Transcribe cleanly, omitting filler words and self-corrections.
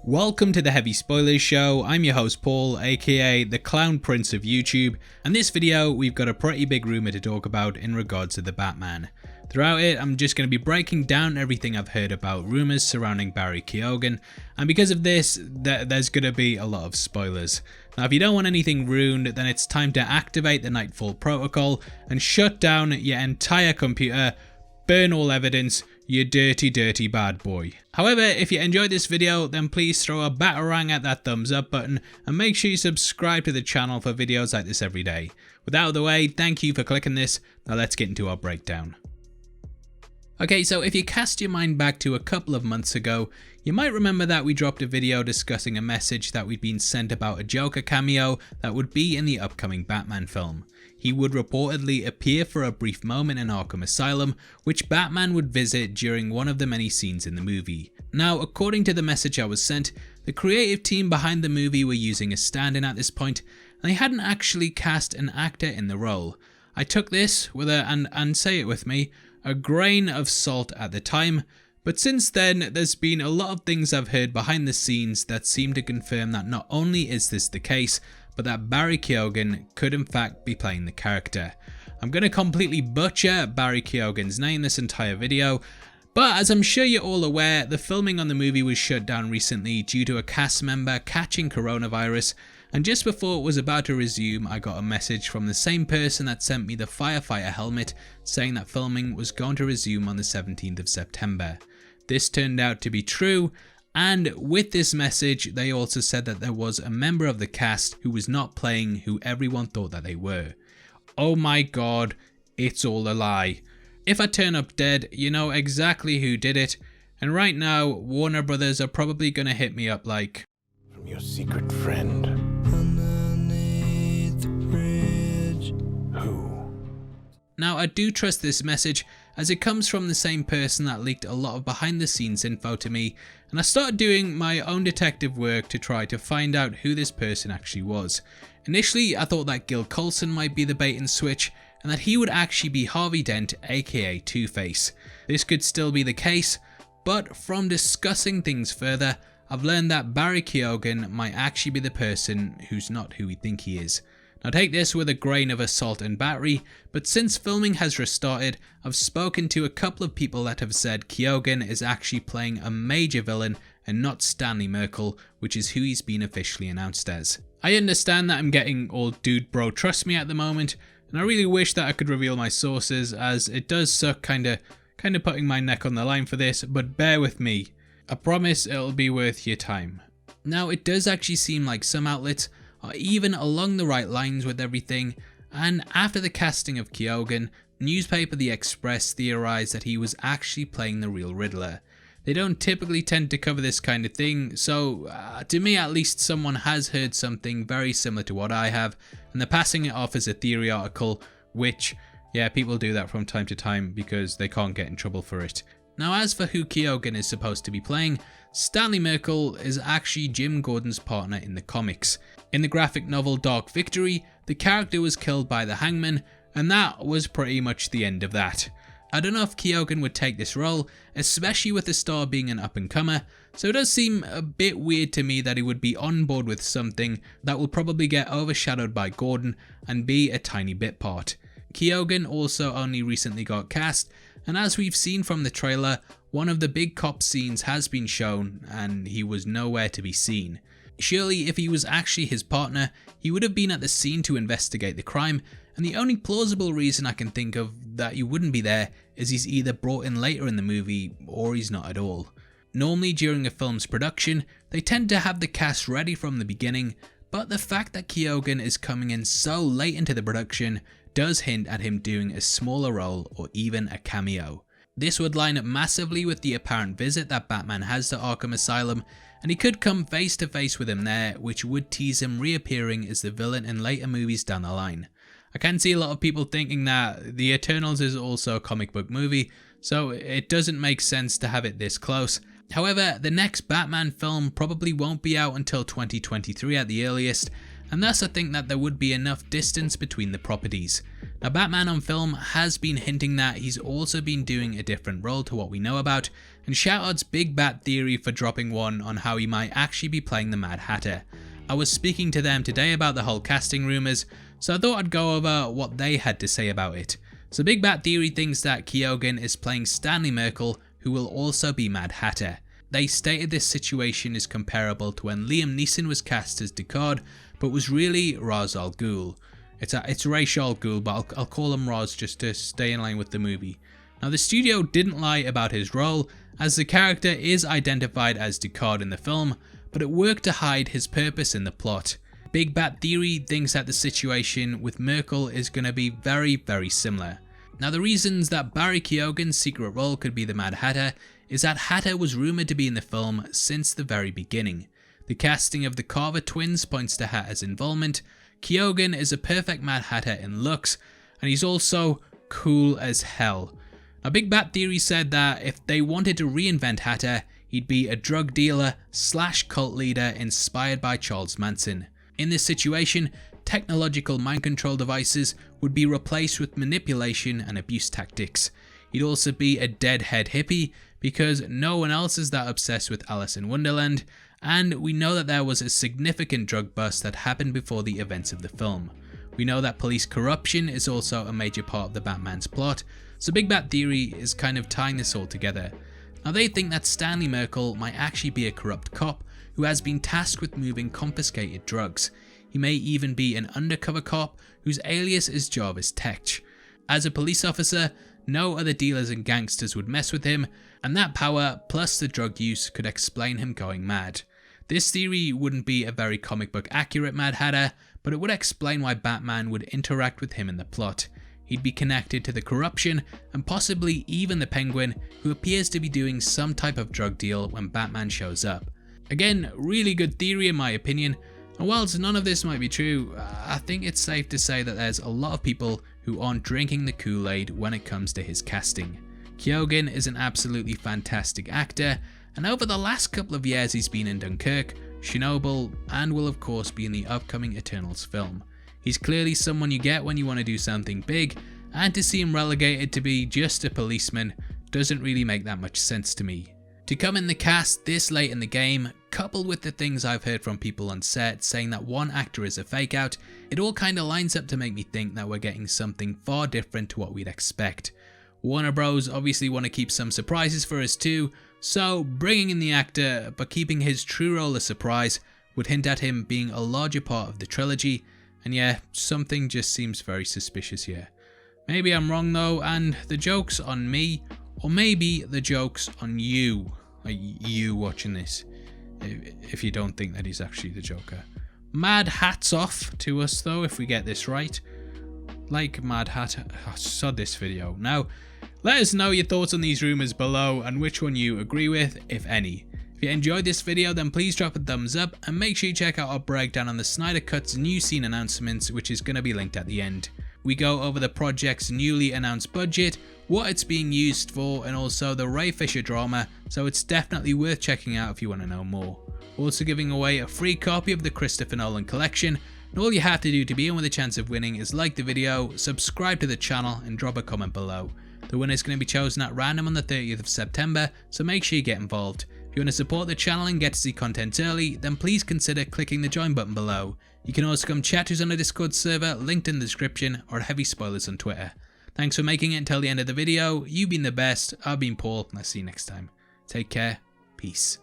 Welcome to the Heavy Spoilers Show. I'm your host Paul, aka the Clown Prince of YouTube, and this video we've got a pretty big rumour to talk about in regards to the Batman. Throughout it, I'm just going to be breaking down everything I've heard about rumours surrounding Barry Keoghan, and because of this, there's going to be a lot of spoilers. Now if you don't want anything ruined, then it's time to activate the Nightfall Protocol and shut down your entire computer, burn all evidence, you dirty bad boy. However, if you enjoyed this video, then please throw a batarang at that thumbs up button and make sure you subscribe to the channel for videos like this every day. With that out of the way, thank you for clicking this. Now let's get into our breakdown. Okay, so if you cast your mind back to a couple of months ago, you might remember that we dropped a video discussing a message that we'd been sent about a Joker cameo that would be in the upcoming Batman film. He would reportedly appear for a brief moment in Arkham Asylum, which Batman would visit during one of the many scenes in the movie. Now, according to the message I was sent, the creative team behind the movie were using a stand-in at this point, and they hadn't actually cast an actor in the role. I took this with and say it with me, a grain of salt at the time, but since then there's been a lot of things I've heard behind the scenes that seem to confirm that not only is this the case, but that Barry Keoghan could in fact be playing the character. I'm going to completely butcher Barry Keoghan's name this entire video, but as I'm sure you're all aware, the filming on the movie was shut down recently due to a cast member catching coronavirus, and just before it was about to resume, I got a message from the same person that sent me the firefighter helmet saying that filming was going to resume on the 17th of September. This turned out to be true, and with this message they also said that there was a member of the cast who was not playing who everyone thought that they were. Oh my god, it's all a lie. If I turn up dead, you know exactly who did it, and right now Warner Brothers are probably gonna hit me up like, "From your secret friend. Underneath the bridge." Who? Now I do trust this message as it comes from the same person that leaked a lot of behind the scenes info to me, and I started doing my own detective work to try to find out who this person actually was. Initially I thought that Gil Coulson might be the bait and switch, and that he would actually be Harvey Dent, aka Two-Face. This could still be the case, but from discussing things further, I've learned that Barry Keoghan might actually be the person who's not who we think he is. Now take this with a grain of salt and battery, but since filming has restarted, I've spoken to a couple of people that have said Keoghan is actually playing a major villain and not Stanley Merkel, which is who he's been officially announced as. I understand that I'm getting all dude bro trust me at the moment, and I really wish that I could reveal my sources, as it does suck kinda putting my neck on the line for this, but bear with me. I promise it'll be worth your time. Now it does actually seem like some outlets are even along the right lines with everything, and after the casting of Keoghan, newspaper The Express theorized that he was actually playing the real Riddler. They don't typically tend to cover this kind of thing, so to me at least someone has heard something very similar to what I have, and they're passing it off as a theory article, which, yeah, people do that from time to time because they can't get in trouble for it. Now as for who Keoghan is supposed to be playing, Stanley Merkel is actually Jim Gordon's partner in the comics. In the graphic novel Dark Victory, the character was killed by the Hangman, and that was pretty much the end of that. I don't know if Keoghan would take this role, especially with the star being an up-and-comer, so it does seem a bit weird to me that he would be on board with something that will probably get overshadowed by Gordon and be a tiny bit part. Keoghan also only recently got cast, and as we've seen from the trailer, one of the big cop scenes has been shown and he was nowhere to be seen. Surely if he was actually his partner, he would have been at the scene to investigate the crime, and the only plausible reason I can think of that he wouldn't be there is he's either brought in later in the movie or he's not at all. Normally during a film's production, they tend to have the cast ready from the beginning, but the fact that Keoghan is coming in so late into the production does hint at him doing a smaller role or even a cameo. This would line up massively with the apparent visit that Batman has to Arkham Asylum, and he could come face to face with him there, which would tease him reappearing as the villain in later movies down the line. I can see a lot of people thinking that The Eternals is also a comic book movie, so it doesn't make sense to have it this close. However, the next Batman film probably won't be out until 2023 at the earliest, and thus I think that there would be enough distance between the properties. Now Batman on film has been hinting that he's also been doing a different role to what we know about, and shoutouts Big Bat Theory for dropping one on how he might actually be playing the Mad Hatter. I was speaking to them today about the whole casting rumours, so I thought I'd go over what they had to say about it. So Big Bat Theory thinks that Keoghan is playing Stanley Merkel, who will also be Mad Hatter. They stated this situation is comparable to when Liam Neeson was cast as Deckard, but was really Ra's al Ghul. It's Ra's al Ghul, but I'll call him Ra's just to stay in line with the movie. Now the studio didn't lie about his role, as the character is identified as Deckard in the film, but it worked to hide his purpose in the plot. Big Bat Theory thinks that the situation with Merkel is going to be very, very similar. Now the reasons that Barry Keoghan's secret role could be the Mad Hatter is that Hatter was rumoured to be in the film since the very beginning. The casting of the Carver twins points to Hatter's involvement. Keoghan is a perfect Mad Hatter in looks, and he's also cool as hell. Now Big Bat Theory said that if they wanted to reinvent Hatter, he'd be a drug dealer / cult leader inspired by Charles Manson. In this situation, technological mind control devices would be replaced with manipulation and abuse tactics. He'd also be a deadhead hippie because no one else is that obsessed with Alice in Wonderland, and we know that there was a significant drug bust that happened before the events of the film. We know that police corruption is also a major part of the Batman's plot, so Big Bat Theory is kind of tying this all together. Now they think that Stanley Merkel might actually be a corrupt cop who has been tasked with moving confiscated drugs. He may even be an undercover cop whose alias is Jarvis Tech. As a police officer, no other dealers and gangsters would mess with him, and that power plus the drug use could explain him going mad. This theory wouldn't be a very comic book accurate Mad Hatter, but it would explain why Batman would interact with him in the plot. He'd be connected to the corruption and possibly even the Penguin, who appears to be doing some type of drug deal when Batman shows up. Again, really good theory in my opinion, and whilst none of this might be true, I think it's safe to say that there's a lot of people who aren't drinking the Kool-Aid when it comes to his casting. Keoghan is an absolutely fantastic actor, and over the last couple of years he's been in Dunkirk, Chernobyl, and will of course be in the upcoming Eternals film. He's clearly someone you get when you want to do something big, and to see him relegated to be just a policeman doesn't really make that much sense to me. To come in the cast this late in the game, coupled with the things I've heard from people on set saying that one actor is a fake out, it all kinda lines up to make me think that we're getting something far different to what we'd expect. Warner Bros obviously want to keep some surprises for us too, so bringing in the actor but keeping his true role a surprise would hint at him being a larger part of the trilogy, and yeah, something just seems very suspicious here. Maybe I'm wrong though, and the joke's on me, or maybe the joke's on you, like you watching this, if you don't think that he's actually the Joker. Mad hats off to us though if we get this right. Like Mad Hat, I saw this video. Now, let us know your thoughts on these rumours below and which one you agree with, if any. If you enjoyed this video, then please drop a thumbs up and make sure you check out our breakdown on the Snyder Cut's new scene announcements, which is going to be linked at the end. We go over the project's newly announced budget, what it's being used for, and also the Ray Fisher drama, so it's definitely worth checking out if you want to know more. Also giving away a free copy of the Christopher Nolan collection, and all you have to do to be in with a chance of winning is like the video, subscribe to the channel, and drop a comment below. The winner is going to be chosen at random on the 30th of September, so make sure you get involved. If you want to support the channel and get to see content early, then please consider clicking the join button below. You can also come chat to us on the Discord server, linked in the description, or heavy spoilers on Twitter. Thanks for making it until the end of the video. You've been the best, I've been Paul, and I'll see you next time. Take care, peace.